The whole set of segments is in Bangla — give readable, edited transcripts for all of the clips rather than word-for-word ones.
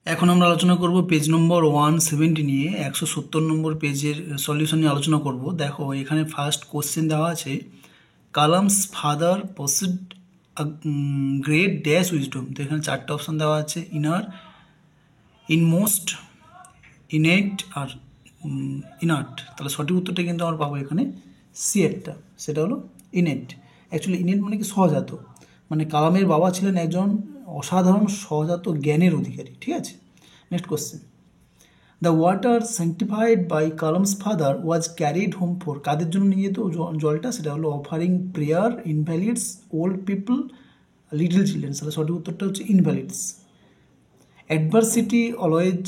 এখন আমরা আলোচনা করব পেজ নম্বর 170 নিয়ে। 170 নম্বর পেজের সলিউশন নিয়ে আলোচনা করব। দেখো এখানে ফার্স্ট কোশ্চেন দেওয়া আছে, Kalam's father possessed great dash wisdom. তো এখানে চারটে অপশান দেওয়া আছে, ইনার, ইনমোস্ট, ইনেট আর ইনার্ট। তাহলে সঠিক উত্তরটা কিন্তু আমরা পাবো এখানে সি এরটা, সেটা হলো ইনেট। অ্যাকচুয়ালি ইনেট মানে কি সহজাত, মানে কালামের বাবা ছিলেন একজন অসাধারণ সহজাত জ্ঞানের অধিকারী। ঠিক আছে, next question, the water sanctified by Kalam's father was carried home for, কাদের জন্য নিয়ে যেত জলটা, সেটা হলো offering prayer, invalids, old people, little children. তাহলে সঠিক উত্তরটা হচ্ছে invalids. Adversity always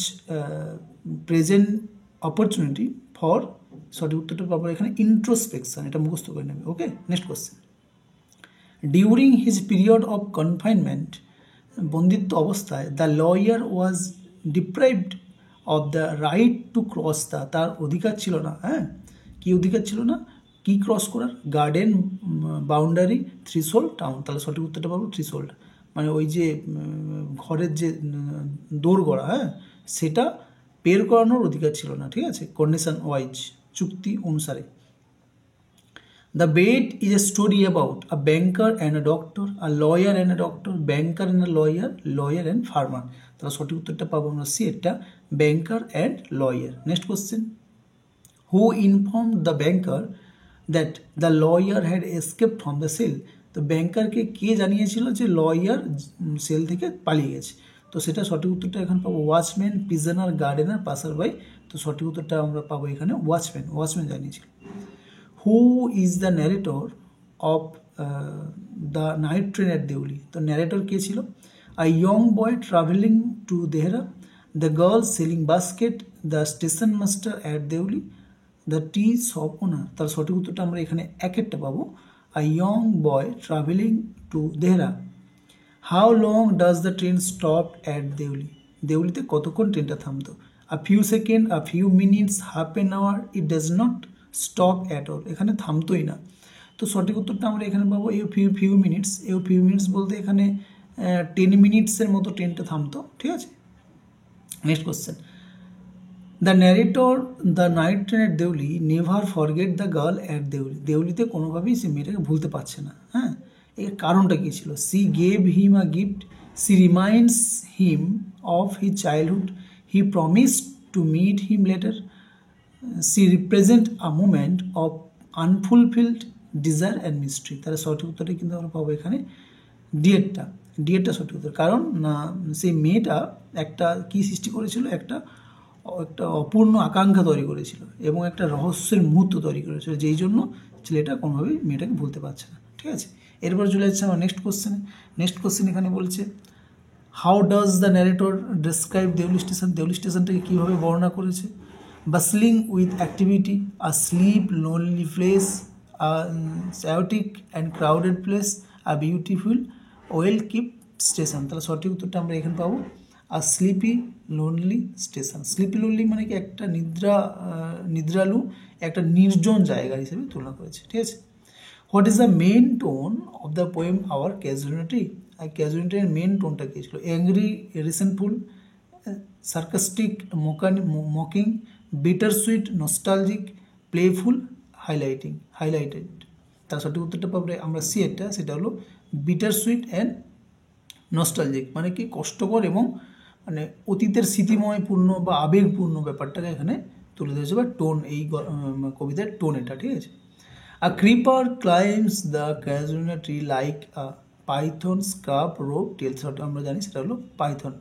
present opportunity for, সঠিক উত্তরটা পাবো এখানে ইন্ট্রোস্পেকশন। এটা মুখস্থ করে নেবে। Okay, next question, during his period of confinement, বন্দিত্ব অবস্থায়, the lawyer was deprived of the right to cross, তার অধিকার ছিল না। হ্যাঁ, কী অধিকার ছিল না, কী ক্রস করার, গার্ডেন বাউন্ডারি, থ্রিশোল্ড টাউন। তাহলে সঠিক উত্তরটা পাবো থ্রিশোল্ড, মানে ওই যে ঘরের যে দোরগড়া, হ্যাঁ, সেটা পের করানোর অধিকার ছিল না। ঠিক আছে, কন্ডিশন ওয়াইজ, চুক্তি অনুসারে। The bait is a story about a banker and a doctor, a lawyer and a doctor, banker and a lawyer, lawyer and farmer. তাহলে সঠিক উত্তরটা পাবো আমরা সি এটা, banker and lawyer. Next question, who informed the banker that the lawyer had escape from the cell. তো ব্যাংকারকে কে জানিয়েছিল যে লয়ার সেল থেকে পালিয়ে গেছে। তো সেটা সঠিক উত্তরটা এখন পাবো watchman, prisoner, gardener, passer by. তো সঠিক উত্তরটা আমরা পাবো এখানে ওয়াচম্যান, ওয়াচম্যান জানিয়েছিল। Who is the narrator of the night train at Deoli. তো ন্যারেটর কে ছিল, a young boy travelling to Dehra, the girl selling basket, the station master at Deoli, the tea shop owner. তার সঠিক উত্তরটা আমরা এখানে এক একটা পাবো, a young boy travelling to Dehra. How long does the train stop at Deoli, দেউলিতে কতক্ষণ ট্রেনটা থামতো, a few seconds, a few minutes, half an hour, it does not stop at all, এখানে থামতোই না। তো সঠিক উত্তরটা আমরা এখানে পাবো এই ফিউ মিনিটস। এই ফিউ মিনিটস বলতে এখানে 10 মিনিটসের মতো ট্রেনটা থামতো। ঠিক আছে, next question, the narrator the night train at Deoli never forget the girl at Deoli. দেউলিতে কোনোভাবেই সে মেয়েটাকে ভুলতে পারছে না। হ্যাঁ, এর কারণটা কী ছিল, she gave him a gift, she reminds him of his childhood, he promised to meet him later, she represent a moment of unfulfilled desire and mystery. তাহলে সঠিক উত্তরটা কিন্তু আমরা পাবো এখানে ডিএডটা, ডিএডটা সঠিক উত্তর। কারণ না, সেই মেয়েটা একটা কী সৃষ্টি করেছিল, একটা একটা অপূর্ণ আকাঙ্ক্ষা তৈরি করেছিল এবং একটা রহস্যের মুহূর্ত তৈরি করেছিল, যেই জন্য ছেলেটা কোনোভাবেই মেয়েটাকে ভুলতে পারছে না। ঠিক আছে, এরপর চলে যাচ্ছে আমার নেক্সট কোশ্চেনে। নেক্সট কোশ্চেন এখানে বলছে, how does the narrator describe Deoli station, Deoli স্টেশনটাকে কীভাবে বর্ণনা করেছে, bustling with activity, a sleepy lonely place, a chaotic and crowded place, a beautiful well kept station. তাহলে সঠিক উত্তরটা আমরা এখানে পাবো আর sleepy lonely station. Sleepy lonely মানে কি একটা নিদ্রালু একটা নির্জন জায়গা হিসেবে তুলনা করেছে। ঠিক আছে, what is the main tone of the poem our casualty, আর ক্যাজুয়ালিটির মেন টোনটা কী ছিল, angry, resentful, sarcastic, mocking, bitter sweet, nostalgic, playful, highlighted. তার সঠিক উত্তরটা পাবো আমরা সি একটা, সেটা হলো বিটার সুইট অ্যান্ড নস্টালজিক, মানে কি কষ্টকর এবং মানে অতীতের স্মৃতিময়পূর্ণ বা আবেগপূর্ণ ব্যাপারটাকে এখানে তুলে ধরেছে, বা টোন, এই কবিতার টোন এটা। ঠিক আছে, a creeper climbs the casualty tree like a python, scarf, rope, tails. আমরা জানি সেটা হলো python.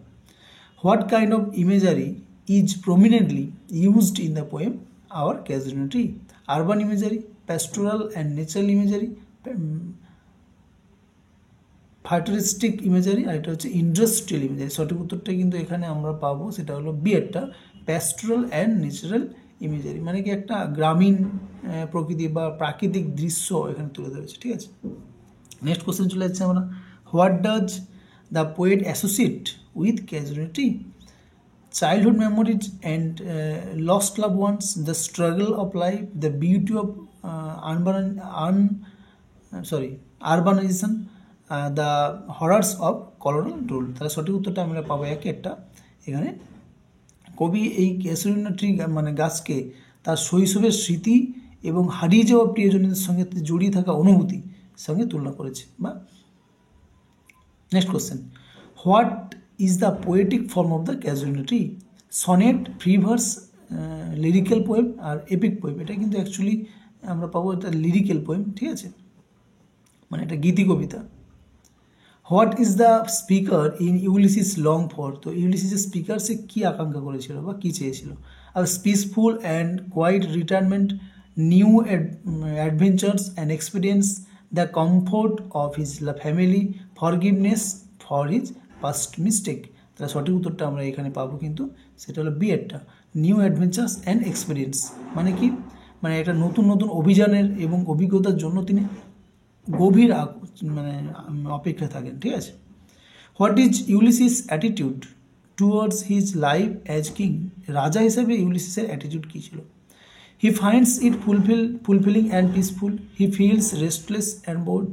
What kind of imagery is prominently used in the poem our casualty, urban imagery, pastoral and natural imagery, futuristic imagery, আর এটা হচ্ছে ইন্ডাস্ট্রিয়াল ইমেজারি। সঠিক উত্তরটা কিন্তু এখানে আমরা পাবো, সেটা হলো বি একটা, প্যাস্টোরাল অ্যান্ড ন্যাচারাল ইমেজারি, মানে কি একটা গ্রামীণ প্রকৃতি বা প্রাকৃতিক দৃশ্য এখানে তুলে ধরেছে। ঠিক আছে, নেক্সট কোশ্চেন চলে যাচ্ছে আমরা, what does the poet associate with casualty, childhood memories and lost love ones, the struggle of life, the beauty of urbanisation, the horrors of colonial rule. তাহলে সঠিক উত্তরটা আমরা পাবো এক একটা, এখানে কবি এই ক্যাসুলিনা ট্রি মানে গাছকে তার শৈশবের স্মৃতি এবং হারিয়ে যাওয়া প্রিয়জনদের সঙ্গে জড়িয়ে থাকা অনুভূতি সঙ্গে তুলনা করেছে। বা next question, what is the poetic form of the casuarina tree? Sonnet, free verse, lyrical poem আর এপিক পোয়েম। এটা কিন্তু অ্যাকচুয়ালি আমরা পাবো এটা লিরিক্যাল পোয়েম, ঠিক আছে, মানে এটা গীতি কবিতা। What is the speaker in Ulysses long for? তো ইউলিসিসের স্পিকার সে কী আকাঙ্ক্ষা করেছিল বা কী চেয়েছিল? আর peaceful and quiet retirement, new adventures and experience, the comfort of his family, forgiveness for his past mistake. তাহলে সঠিক উত্তরটা আমরা এখানে পাবো কিন্তু সেটা হলো বি এরটা, নিউ অ্যাডভেঞ্চার্স অ্যান্ড এক্সপিরিয়েন্স। মানে কি, মানে এটা নতুন নতুন অভিযানের এবং অভিজ্ঞতার জন্য তিনি গভীর মানে অপেক্ষা থাকেন, ঠিক আছে। What is Ulysses attitude towards his life as king? রাজা হিসেবে ইউলিসিসের অ্যাটিটিউড কী ছিল? হি finds it fulfilling and peaceful, he feels restless and board,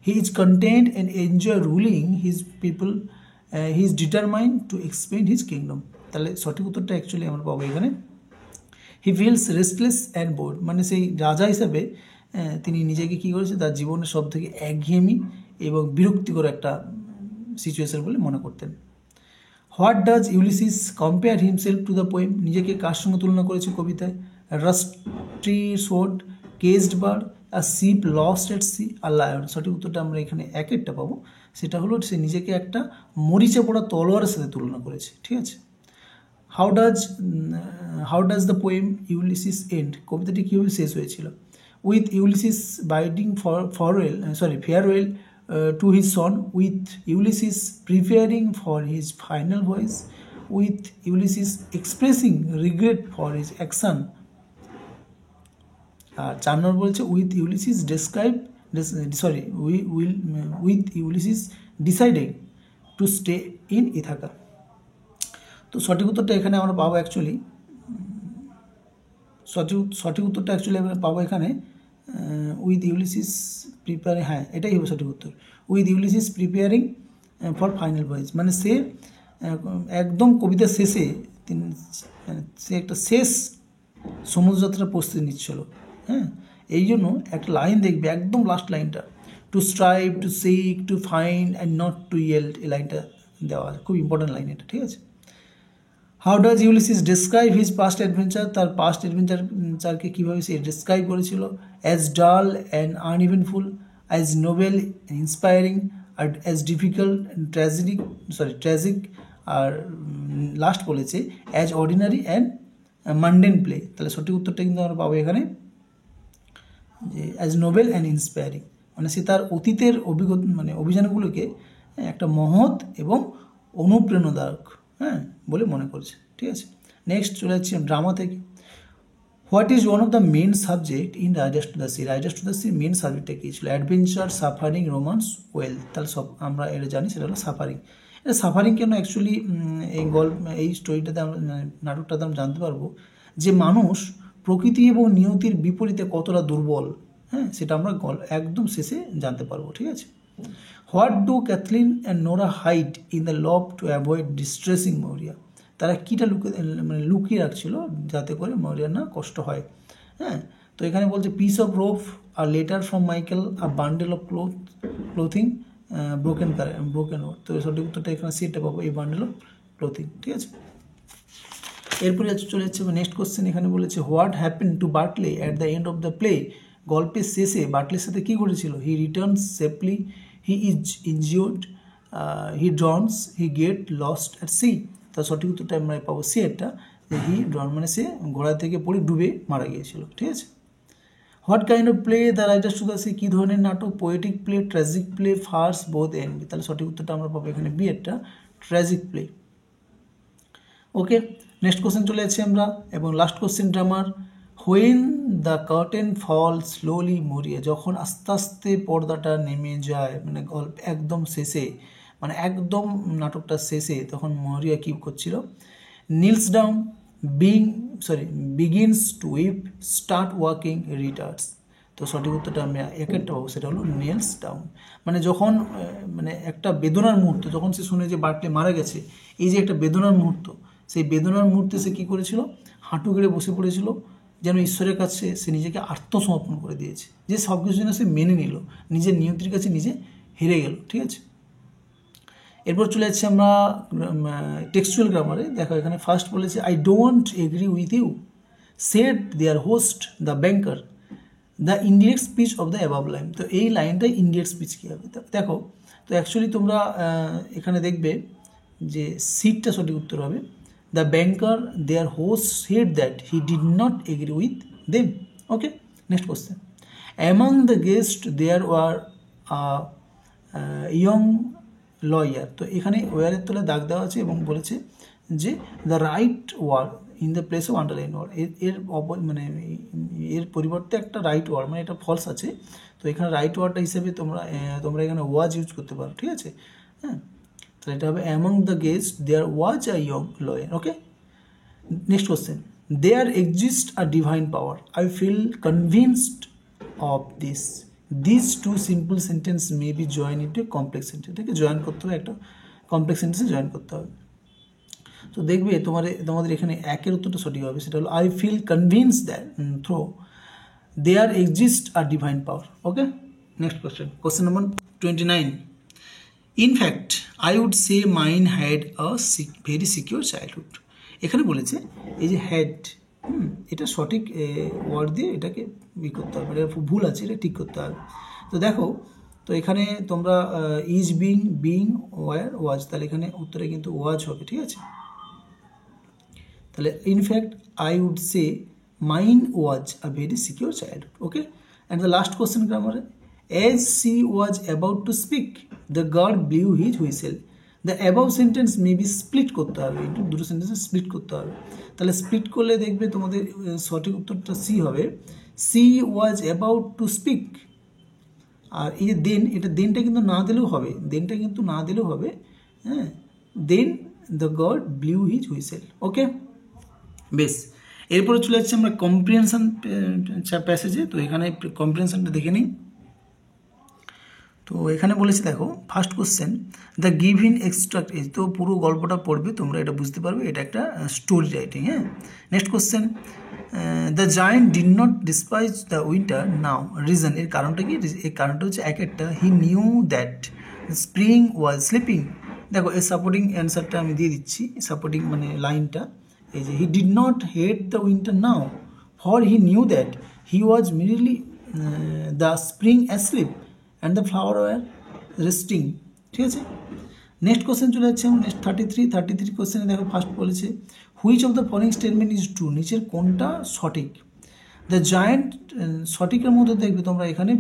he is content and enjoy ruling his people, he is determined to expend his kingdom. তাহলে সঠিক উত্তরটা অ্যাকচুয়ালি আমরা পাবো এখানে he feels restless and board, মানে সেই রাজা হিসাবে তিনি নিজেকে কী করেছে, তার জীবনের সব থেকে একঘেয়েমি এবং বিরক্তিকর একটা সিচুয়েশন বলে মনে করতেন। What does Ulysses compare himself to the poem? নিজেকে কার সঙ্গে তুলনা করেছে কবিতায়? রাস্টি সোর্ড, কেজড বার্ড, আর শিপ লস্ট এট সি, আর লায়ন। সঠিক উত্তরটা আমরা এখানে এক একটা পাবো, সেটা হলো সে নিজেকে একটা মরিচে পড়া তলোয়ারের সাথে তুলনা করেছে, ঠিক আছে। How does the poem Ulysses end? কবিতাটি কীভাবে শেষ হয়েছিল? With Ulysses biding farewell to his son, with Ulysses preparing for his final voyage, with Ulysses expressing regret for his action, আর 4 নম্বর বলছে with Ulysses with Ulysses deciding to stay in Ithaca। তো সঠিক উত্তরটা এখানে আমরা পাবো অ্যাকচুয়ালি সঠিক উত্তরটা অ্যাকচুয়ালি আমরা পাবো এখানে উইথ ইউলিসিস প্রিপেয়ারিং, হ্যাঁ এটাই হবে সঠিক উত্তর, with Ulysses preparing for final voice. মানে সে একদম কবিতার শেষে সে একটা শেষ সমুদ্রযাত্রার প্রস্তুতি নিচ্ছিল, হ্যাঁ। এই জন্য একটা লাইন দেখবে, একদম লাস্ট লাইনটা, to strive, to seek, to find and not to yield, এই লাইনটা দেওয়া আছে, খুব ইম্পর্ট্যান্ট লাইন এটা, ঠিক আছে। How does Ulysses describe his past adventure? তার পাস্ট অ্যাডভেঞ্চারকে কীভাবে সে ডেসক্রাইব করেছিল? As dull and uneventful, as noble and inspiring, আর অ্যাজ ডিফিকাল্ট অ্যান্ড ট্র্যাজিক, আর লাস্ট বলেছে as ordinary and mundane play. তাহলে সঠিক উত্তরটা কিন্তু আমরা পাবো এখানে যে অ্যাজ নোবেল অ্যান্ড ইন্সপায়ারিং, মানে সে তার অতীতের অভিযানগুলোকে একটা মহৎ এবং অনুপ্রেরণাদায়ক, হ্যাঁ, বলে মনে করছে, ঠিক আছে। নেক্সট চলে যাচ্ছি ড্রামা থেকে। What is one of the main subject in Riders to the Sea? Riders to the Sea main সাবজেক্টটা কী ছিল? Adventure, suffering, romance, wealth. তাহলে সব আমরা এটা জানি, সেটা হলো সাফারিং। এটা সাফারিং কেন? অ্যাকচুয়ালি এই স্টোরিটাতে আমরা নাটকটাতে আমরা জানতে পারবো যে মানুষ প্রকৃতি এবং নিয়তির বিপরীতে কতটা দুর্বল, হ্যাঁ, সেটা আমরা একদম শেষে জানতে পারবো, ঠিক আছে। What do Kathleen and Nora hide in the loft to avoid distressing Maurya? তারা কীটা লুকিয়ে রাখছিল যাতে করে মরিয়ার না কষ্ট হয়, হ্যাঁ। তো এখানে বলছে পিস অফ রোপ, আর লেটার ফ্রম মাইকেল, আর bundle of clothing, broken word. তো সঠিক উত্তরটা এখানে সেটা পাবো, এই বান্ডেল অফ ক্লোথিং, ঠিক আছে। এরপরে চলে যাচ্ছে নেক্সট কোশ্চেন। এখানে বলেছে what happen to Bartley at the end of the play? গল্পের শেষে বার্টলের সাথে কী ঘটেছিল? He returns safely, he is injured, he drowns, he get lost at sea. তার সঠিক উত্তরটা আমরা পাবো সি একটা, যে হি ড্রন, মানে সে ঘোড়া থেকে পড়ে ডুবে মারা গিয়েছিল, ঠিক আছে। What kind of play the riders to the sea? কী ধরনের নাটক? Poetic play, tragic play, farce, both end. তাহলে সঠিক উত্তরটা আমরা পাবো এখানে বি একটা, tragic play. Okay, next question চলে যাচ্ছি আমরা, এবং লাস্ট কোশ্চেন ড্রামার। When the curtain fall slowly Maurya? যখন আস্তে আস্তে পর্দাটা নেমে যায়, মানে গল্প একদম শেষে, মানে একদম নাটকটা শেষে, তখন মরিয়া কী করছিল? Nils down, begins two weep, start walking, Reiter's. তো সঠিক উত্তরটা আমি একেরটা পাবো, সেটা হলো নেলস ডাউন। মানে যখন মানে একটা বেদনার মুহূর্ত, যখন সে শুনে যে বার্টলে মারা গেছে, এই যে একটা বেদনার মুহূর্ত, সেই বেদনার মুহূর্তে সে কী করেছিল, হাঁটু গেড়ে বসে পড়েছিল, যেন ঈশ্বরের কাছে সে নিজেকে আত্মসমর্পণ করে দিয়েছে, যে সব কিছু যেন সে মেনে নিল, নিজের নিয়তির কাছে নিজে হেরে গেল। ঠিক আছে, এরপর চলে যাচ্ছি আমরা টেক্সচুয়াল গ্রামারে। দেখো এখানে ফার্স্ট বলেছে I don't agree with you, said their host the banker, the indirect speech of the above line. তো এই লাইনটাই ইন্ডিরেক্ট স্পিচ কী হবে দেখো। তো অ্যাকচুয়ালি তোমরা এখানে দেখবে যে সিটটা সঠিক উত্তর হবে, the banker their host said that he did not agree with them. Okay, next question, among the guest there were young lawyer. তো এখানে ওয়ারের তলে দাগ দেওয়া আছে এবং বলেছে যে the right word in the place of underline word, এর মানে এর পরিবর্তে একটা রাইট ওয়ার্ড, মানে এটা ফলস আছে। তো এখানে রাইট ওয়ার্ডটা হিসেবে তোমরা এখানে ওয়াজ ইউজ করতে পারো। ঠিক আছে, হ্যাঁ, তাহলে এটা হবে among the guest there was a young lawyer. Okay, next question, there exist a divine power, I feel convinced of this, this two simple sentence may be join into complex sentence. এটাকে জয়েন করতে হবে, একটা কমপ্লেক্স সেন্টেন্সে জয়েন করতে হবে। তো দেখবে তোমাদের এখানে একের উত্তরটা সঠিক হবে, সেটা হলো I feel convince that through there exist a divine power. Okay, next question, question number 29, in fact I would say mine had a very secure childhood. এখানে বলেছে এই যে হ্যাড, এটা সঠিক ওয়ার্ড দিয়ে এটাকে করতে হবে, এটা ভুল আছে, এটা ঠিক করতে হবে। তো দেখো, তো এখানে তোমরা ইজ বিং ওয়ার ওয়াজ, তাহলে এখানে উত্তরে কিন্তু ওয়াজ হবে। ঠিক আছে, তাহলে in fact I would say mine was a very secure childhood. Okay, and the last question গ্রামারে, as she was about to speak the guard blew his whistle. The above sentence may be split করতে হবে, কিন্তু দুটো সেন্টেন্সে স্প্লিট করতে হবে। তাহলে স্প্লিট করলে দেখবে তোমাদের সঠিক উত্তরটা সি হবে, she was about to speak. আর এই যে দেন, এটা দেনটা কিন্তু না দিলেও হবে, দেনটা কিন্তু না দিলেও হবে, হ্যাঁ, then the guard blew his whistle. Okay, বেশ, এরপরে চলে যাচ্ছে আমরা কম্প্রিহেনশন প্যাসেজে। তো এখানে কম্প্রিহেনশনটা দেখে নিই। তো এখানে বলেছে দেখো, first question, the given extract as. তো পুরো গল্পটা পড়বে, তোমরা এটা বুঝতে পারবে, এটা একটা স্টোরি রাইটিং। হ্যাঁ, next question, the giant did not despise the winter now, reason, এর কারণটা কি? এর কারণটা হচ্ছে এক একটা, he knew that spring was sleeping. দেখো এর সাপোর্টিং অ্যান্সারটা আমি দিয়ে দিচ্ছি, সাপোর্টিং মানে লাইনটা এই যে, he did not hate the winter now for he knew that he was merely the spring asleep and the flower were resting. ঠিক আছে, নেক্সট কোশ্চেন চলে যাচ্ছে নেক্সট 33 কোশ্চেনে দেখো, ফার্স্ট বলেছে which of the following statement is true, নিচের কোনটা সঠিক? দ্য জায়েন্ট, সঠিকের মধ্যে দেখবে তোমরা এখানে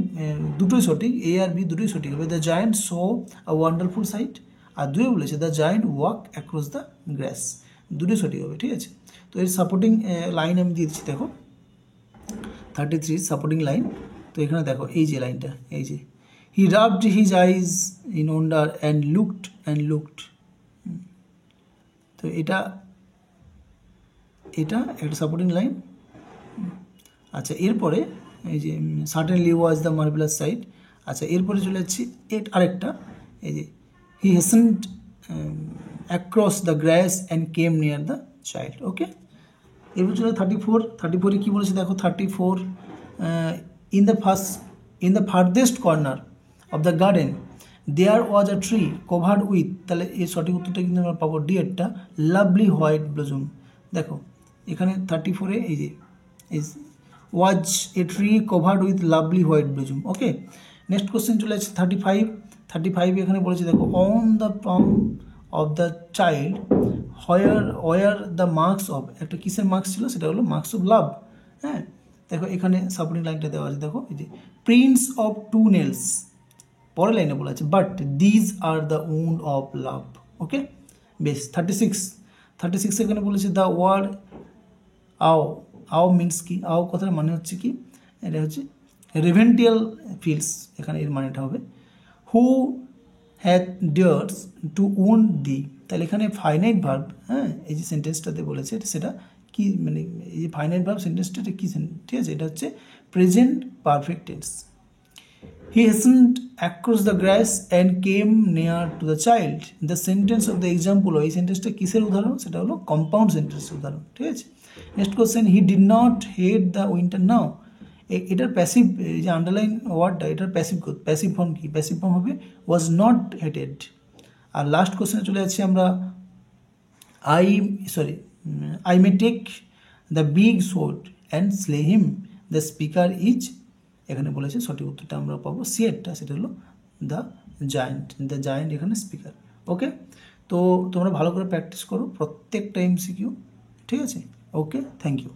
দুটোই সঠিক, এ আর বি দুটোই সঠিক হবে। The giant show a wonderful sight, আর দুটোই বলেছে the giant walk across the grass, দুটোই সঠিক হবে। ঠিক আছে, তো এর সাপোর্টিং লাইন আমি দিয়ে দিচ্ছি, দেখো 33 সাপোর্টিং লাইন। তো এখানে দেখো এই যে লাইনটা, এই যে he rubbed his eyes in wonder and looked. তো এটা একটা সাপোর্টিং লাইন। আচ্ছা, এরপরে এই যে certainly was the marvellous sight. আচ্ছা, এরপরে চলে যাচ্ছি আরেকটা, এই যে he hastened across the grass and came near the child. Okay, এরপর চলে 34 কী বলেছে দেখো, 34 in the farthest corner of the garden there was a tree covered with, তাহলে এর সঠিক উত্তরটা কিন্তু আমরা পাবো ডি এরটা, লাভলি হোয়াইট ব্লজম। দেখো এখানে 34 এই যে was a tree covered with lovely white blossom. Okay, next question চলে যাচ্ছে 35 এখানে বলেছে দেখো, on the palm of the child where the marks of, একটা কিসের মার্কস ছিল, সেটা হলো মার্কস অফ লাভ। হ্যাঁ, দেখো এখানে সাপোর্টিং লাইনটা দেওয়া আছে, দেখো এই যে প্রিন্টস অফ টু নেলস, পরের লাইনে বলা আছে but these are the wounds of love. Okay, বেশ। 36 এখানে বলেছে দ্য ওয়ার্ড আও মিনস কি, আও কথার মানে হচ্ছে কি, এটা হচ্ছে রেভেন্টিয়াল ফিল্ডস, এখানে এর মানেটা হবে who had dared to wound thee, তাহলে এখানে ফাইনাইট ভার্ব, হ্যাঁ, এই যে সেন্টেন্সটাতে বলেছে সেটা কি, মানে এই যে ফাইনাইট ভার্ব সেন্টেন্সটা কি, ঠিক আছে, এটা হচ্ছে present perfect tense. He hastened across the grass and came near to the child. The sentence of the example, এই সেন্টেন্সটা কিসের উদাহরণ, সেটা হলো কম্পাউন্ড সেন্টেন্সের উদাহরণ, ঠিক আছে। Next question, he did not hate the winter now, এটার প্যাসিভ, এই যে আন্ডারলাইন ওয়ার্ডটা, এটার প্যাসিভ ফর্ম কি, প্যাসিভ ফর্ম হবে ওয়াজ নট হেটেড। আর লাস্ট কোশ্চেনে চলে যাচ্ছি আমরা, I may take the big sword and slay him, the speaker is, এখানে বলেছে সঠিক উত্তরটা আমরা পাবো সিয়েটটা, সেটা হলো দ্য জায়ান্ট এখানে স্পিকার। ওকে, তো তোমরা ভালো করে প্র্যাকটিস করো প্রত্যেকটা এমসিকিউ, ঠিক আছে। ওকে, থ্যাংক ইউ।